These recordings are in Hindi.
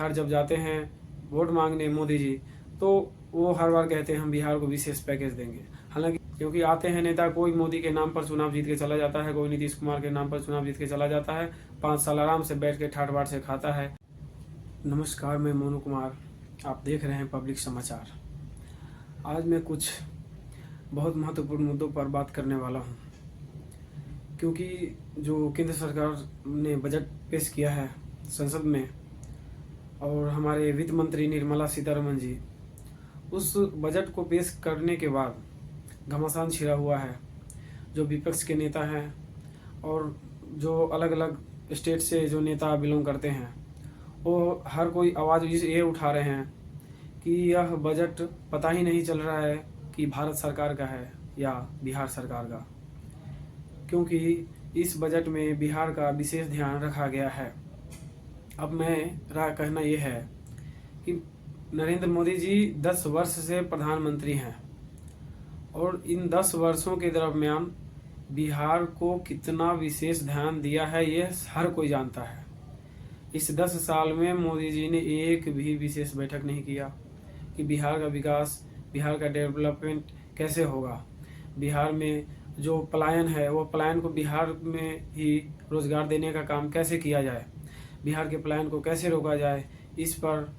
बिहार जब जाते हैं वोट मांगने मोदी जी, तो वो हर बार कहते हैं हम बिहार को विशेष पैकेज देंगे। हालांकि क्योंकि आते हैं नेता, कोई मोदी के नाम पर चुनाव जीत के चला जाता है, कोई नीतीश कुमार के नाम पर चुनाव जीत के चला जाता है, 5 साल आराम से बैठ के ठाट बाट से खाता है। नमस्कार, मैं मोनू कुमार, आप देख रहे हैं पब्लिक समाचार। आज मैं कुछ बहुत महत्वपूर्ण मुद्दों पर बात करने वाला हूं, क्योंकि जो केंद्र सरकार ने बजट पेश किया है संसद में और हमारे वित्त मंत्री निर्मला सीतारमण जी, उस बजट को पेश करने के बाद घमासान छिड़ा हुआ है। जो विपक्ष के नेता हैं और जो अलग अलग स्टेट से जो नेता बिलोंग करते हैं, वो हर कोई आवाज़ ये उठा रहे हैं कि यह बजट पता ही नहीं चल रहा है कि भारत सरकार का है या बिहार सरकार का, क्योंकि इस बजट में बिहार का विशेष ध्यान रखा गया है। अब मेरा कहना यह है कि नरेंद्र मोदी जी 10 वर्ष से प्रधानमंत्री हैं और इन 10 वर्षों के दरमियान बिहार को कितना विशेष ध्यान दिया है ये हर कोई जानता है। इस 10 साल में मोदी जी ने एक भी विशेष बैठक नहीं किया कि बिहार का विकास, बिहार का डेवलपमेंट कैसे होगा, बिहार में जो पलायन है वो पलायन को बिहार में ही रोजगार देने का काम कैसे किया जाए, बिहार के पलायन को कैसे रोका जाए, इस पर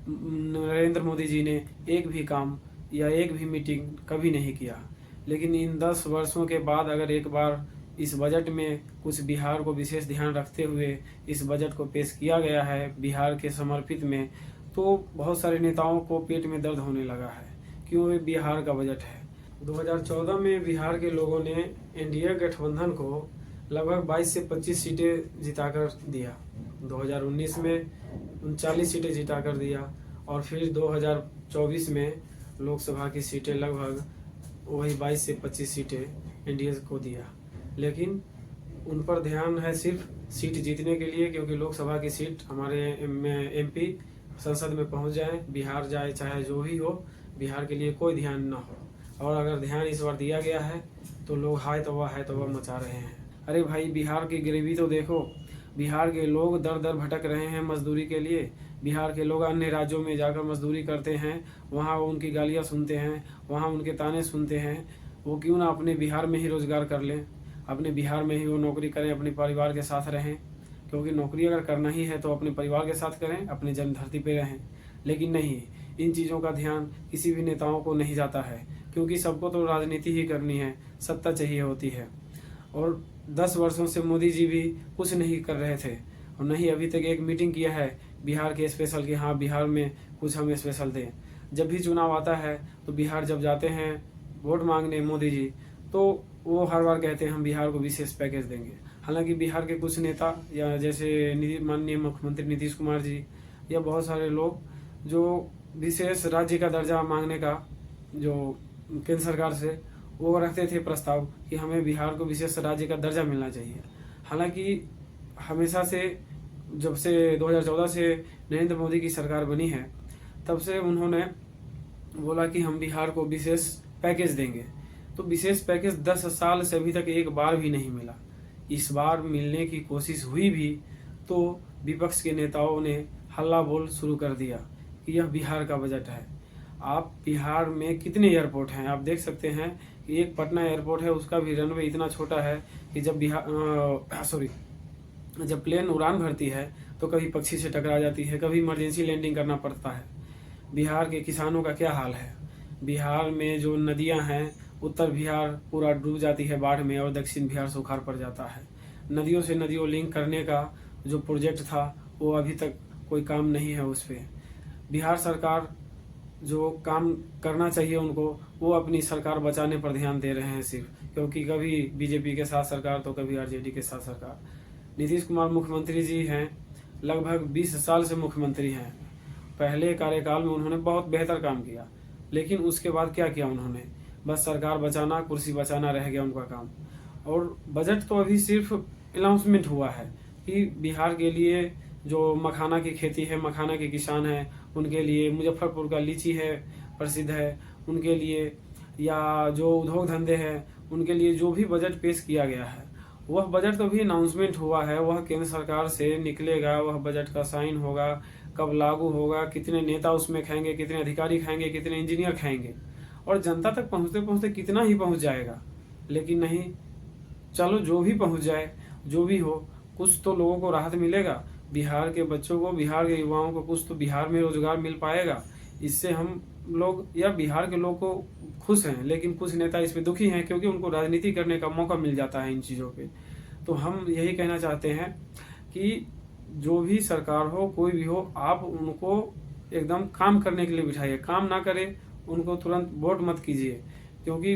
नरेंद्र मोदी जी ने एक भी काम या एक भी मीटिंग कभी नहीं किया। लेकिन इन 10 वर्षों के बाद अगर एक बार इस बजट में कुछ बिहार को विशेष ध्यान रखते हुए इस बजट को पेश किया गया है बिहार के समर्पित में, तो बहुत सारे नेताओं को पेट में दर्द होने लगा है, क्यों ये बिहार का बजट है। 2014 में बिहार के लोगों ने एनडीए गठबंधन को लगभग 22 से 25 सीटें जिताकर दिया, 2019 में 39 सीटें जिताकर दिया और फिर 2024 में लोकसभा की सीटें लगभग वही 22 से 25 सीटें एनडीए को दिया। लेकिन उन पर ध्यान है सिर्फ सीट जीतने के लिए, क्योंकि लोकसभा की सीट हमारे एमपी संसद में पहुंच जाए, बिहार जाए, चाहे जो भी हो, बिहार के लिए कोई ध्यान ना हो। और अगर ध्यान इस बार दिया गया है तो लोग हाय तौबा मचा रहे हैं। अरे भाई, बिहार की गरीबी तो देखो, बिहार के लोग दर दर भटक रहे हैं मजदूरी के लिए। बिहार के लोग अन्य राज्यों में जाकर मजदूरी करते हैं, वहाँ उनकी गालियाँ सुनते हैं, वहाँ उनके ताने सुनते हैं। वो क्यों ना अपने बिहार में ही रोजगार कर लें, अपने बिहार में ही वो नौकरी करें, अपने परिवार के साथ रहें, क्योंकि नौकरी अगर करना ही है तो अपने परिवार के साथ करें, अपने जन्मधरती पे रहें। लेकिन नहीं, इन चीज़ों का ध्यान किसी भी नेताओं को नहीं जाता है, क्योंकि सबको तो राजनीति ही करनी है, सत्ता चाहिए होती है। और 10 वर्षों से मोदी जी भी कुछ नहीं कर रहे थे और नहीं अभी तक एक मीटिंग किया है बिहार के स्पेशल की, हाँ बिहार में कुछ हम स्पेशल दें। जब भी चुनाव आता है तो बिहार जब जाते हैं वोट मांगने मोदी जी, तो वो हर बार कहते हैं हम बिहार को विशेष पैकेज देंगे। हालांकि बिहार के कुछ नेता या जैसे माननीय मुख्यमंत्री नीतीश कुमार जी या बहुत सारे लोग जो विशेष राज्य का दर्जा मांगने का जो केंद्र सरकार से वो रखते थे प्रस्ताव कि हमें बिहार को विशेष राज्य का दर्जा मिलना चाहिए। हालांकि हमेशा से जब से 2014 से नरेंद्र मोदी की सरकार बनी है, तब से उन्होंने बोला कि हम बिहार को विशेष पैकेज देंगे, तो विशेष पैकेज 10 साल से अभी तक एक बार भी नहीं मिला। इस बार मिलने की कोशिश हुई भी तो विपक्ष के नेताओं ने हल्ला बोल शुरू कर दिया कि यह बिहार का बजट है। आप बिहार में कितने एयरपोर्ट हैं आप देख सकते हैं कि एक पटना एयरपोर्ट है, उसका भी रनवे इतना छोटा है कि जब प्लेन उड़ान भरती है तो कभी पक्षी से टकरा जाती है, कभी इमरजेंसी लैंडिंग करना पड़ता है। बिहार के किसानों का क्या हाल है, बिहार में जो नदियां हैं, उत्तर बिहार पूरा डूब जाती है बाढ़ में और दक्षिण बिहार सुखाड़ पड़ जाता है। नदियों से नदियों लिंक करने का जो प्रोजेक्ट था वो अभी तक कोई काम नहीं है उस पर। बिहार सरकार जो काम करना चाहिए उनको, वो अपनी सरकार बचाने पर ध्यान दे रहे हैं सिर्फ, क्योंकि कभी बीजेपी के साथ सरकार तो कभी आरजेडी के साथ सरकार। नीतीश कुमार मुख्यमंत्री जी हैं, लगभग 20 साल से मुख्यमंत्री हैं। पहले कार्यकाल में उन्होंने बहुत बेहतर काम किया, लेकिन उसके बाद क्या किया उन्होंने, बस सरकार बचाना, कुर्सी बचाना रह गया उनका काम। और बजट तो अभी सिर्फ अनाउंसमेंट हुआ है कि बिहार के लिए जो मखाना की खेती है, मखाना के किसान हैं उनके लिए, मुजफ्फरपुर का लीची है प्रसिद्ध है उनके लिए, या जो उद्योग धंधे हैं उनके लिए जो भी बजट पेश किया गया है, वह बजट तो भी अनाउंसमेंट हुआ है, वह केंद्र सरकार से निकलेगा, वह बजट का साइन होगा, कब लागू होगा, कितने नेता उसमें खाएंगे, कितने अधिकारी खाएंगे, कितने इंजीनियर खाएंगे, और जनता तक पहुंचते पहुंचते कितना ही पहुंच जाएगा। लेकिन नहीं, चलो जो भी पहुंच जाए, जो भी हो, कुछ तो लोगों को राहत मिलेगा। बिहार के बच्चों को, बिहार के युवाओं को कुछ तो बिहार में रोजगार मिल पाएगा। इससे हम लोग या बिहार के लोग को खुश हैं, लेकिन कुछ नेता इस पे दुखी हैं क्योंकि उनको राजनीति करने का मौका मिल जाता है इन चीज़ों पे। तो हम यही कहना चाहते हैं कि जो भी सरकार हो, कोई भी हो, आप उनको एकदम काम करने के लिए बिठाइए। काम ना करे उनको तुरंत वोट मत कीजिए, क्योंकि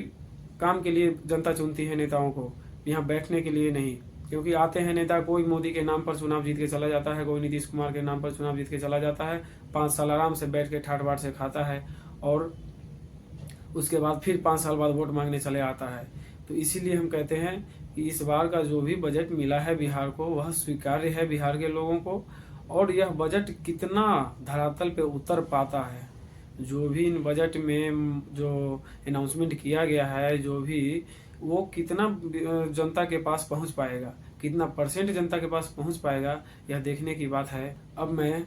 काम के लिए जनता चुनती है नेताओं को, यहाँ बैठने के लिए नहीं। क्योंकि आते हैं नेता, कोई मोदी के नाम पर चुनाव जीत के चला जाता है, कोई नीतीश कुमार के नाम पर चुनाव जीत के चला जाता है, 5 साल आराम से बैठ के ठाट बाट से खाता है, और उसके बाद फिर 5 साल बाद वोट मांगने चले आता है। तो इसीलिए हम कहते हैं कि इस बार का जो भी बजट मिला है बिहार को, वह स्वीकार्य है बिहार के लोगों को। और यह बजट कितना धरातल पे उतर पाता है, जो भी इन बजट में जो अनाउंसमेंट किया गया है, जो भी वो कितना जनता के पास पहुंच पाएगा, कितना % जनता के पास पहुंच पाएगा, यह देखने की बात है। अब मैं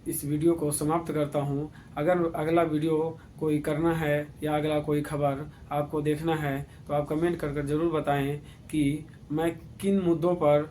इस वीडियो को समाप्त करता हूं। अगर अगला वीडियो कोई करना है या अगला कोई खबर आपको देखना है तो आप कमेंट कर जरूर बताएं कि मैं किन मुद्दों पर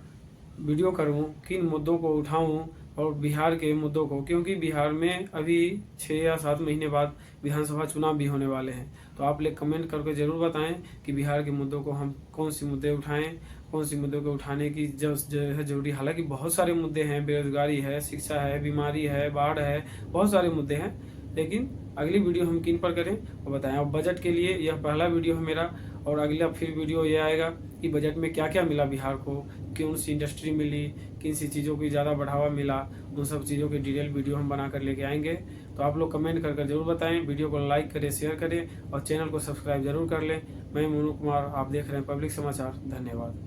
वीडियो करूं, किन मुद्दों को उठाऊं, और बिहार के मुद्दों को, क्योंकि बिहार में अभी 6 या 7 महीने बाद विधानसभा चुनाव भी होने वाले हैं। तो आप लोग कमेंट करके जरूर बताएं कि बिहार के मुद्दों को हम कौन सी मुद्दे उठाएं, कौन सी मुद्दों को उठाने की जो है जरूरी। हालांकि बहुत सारे मुद्दे हैं, बेरोजगारी है, शिक्षा है, बीमारी है, बाढ़ है, बहुत सारे मुद्दे हैं। लेकिन अगली वीडियो हम किन पर करें वो बताएं। अब बजट के लिए यह पहला वीडियो है मेरा, और अगला फिर वीडियो ये आएगा कि बजट में क्या क्या मिला बिहार को, कौन सी इंडस्ट्री मिली, किन सी चीज़ों की ज़्यादा बढ़ावा मिला, उन सब चीज़ों की डिटेल वीडियो हम बनाकर लेके आएंगे। तो आप लोग कमेंट कर जरूर बताएं, वीडियो को लाइक करें, शेयर करें, और चैनल को सब्सक्राइब जरूर कर लें। मैं मोनू कुमार, आप देख रहे हैं पब्लिक समाचार। धन्यवाद।